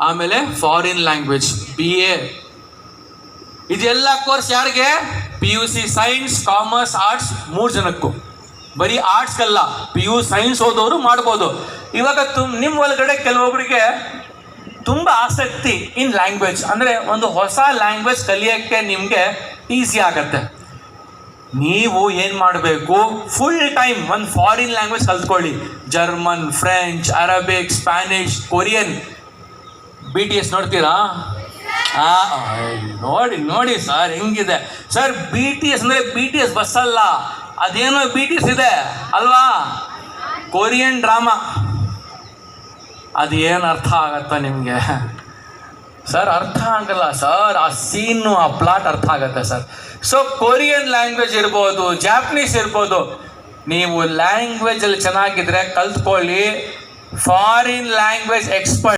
ಆಮೇಲೆ foreign language BA. ಇದೆಲ್ಲ course ಯಾರಿಗೆ? PUC ಸೈನ್ಸ್, ಕಾಮರ್ಸ್, ಆರ್ಟ್ಸ್ 3 ಜನಕ್ಕೂ. ಬರೀ ಆರ್ಟ್ಸ್ಗಲ್ಲ, PU ಸೈನ್ಸ್ ಓದೋರು ಮಾಡ್ಬೋದು. ಇವಾಗ ನಿಮ್ಮ ಒಳಗಡೆ ಕೆಲವೊಬ್ಬರಿಗೆ ತುಂಬ ಆಸಕ್ತಿ ಇನ್ ಲ್ಯಾಂಗ್ವೇಜ್, ಅಂದರೆ ಒಂದು ಹೊಸ ಲ್ಯಾಂಗ್ವೇಜ್ ಕಲಿಯೋಕ್ಕೆ ನಿಮಗೆ ಈಸಿ ಆಗತ್ತೆ. ನೀವು ಏನು ಮಾಡಬೇಕು, ಫುಲ್ ಟೈಮ್ ಒಂದು ಫಾರಿನ್ ಲ್ಯಾಂಗ್ವೇಜ್ ಕಲ್ತ್ಕೊಳ್ಳಿ. German, French, Arabic, Spanish, Korean. BTS ನೋಡ್ತೀರಾ? ನೋಡಿ ಸರ್ ಹೆಂಗಿದೆ ಸರ್. BTS ಅಂದರೆ BTS ಬಸ್ ಅಲ್ಲ, ಅದೇನೋ BTS ಇದೆ ಅಲ್ವಾ, ಕೊರಿಯನ್ ಡ್ರಾಮಾ. ಅದೇನು ಅರ್ಥ ಆಗತ್ತ ನಿಮಗೆ ಸರ್? ಅರ್ಥ ಆಗಲ್ಲ ಸರ್. ಆ ಸೀನು, ಆ ಪ್ಲಾಟ್ ಅರ್ಥ ಆಗತ್ತೆ ಸರ್. ಸೊ ಕೊರಿಯನ್ ಲ್ಯಾಂಗ್ವೇಜ್ ಇರ್ಬೋದು, ಜಾಪನೀಸ್ ಇರ್ಬೋದು. ನೀವು ಲ್ಯಾಂಗ್ವೇಜಲ್ಲಿ ಚೆನ್ನಾಗಿದ್ರೆ ಕಲ್ತ್ಕೊಳ್ಳಿ. Foreign language expert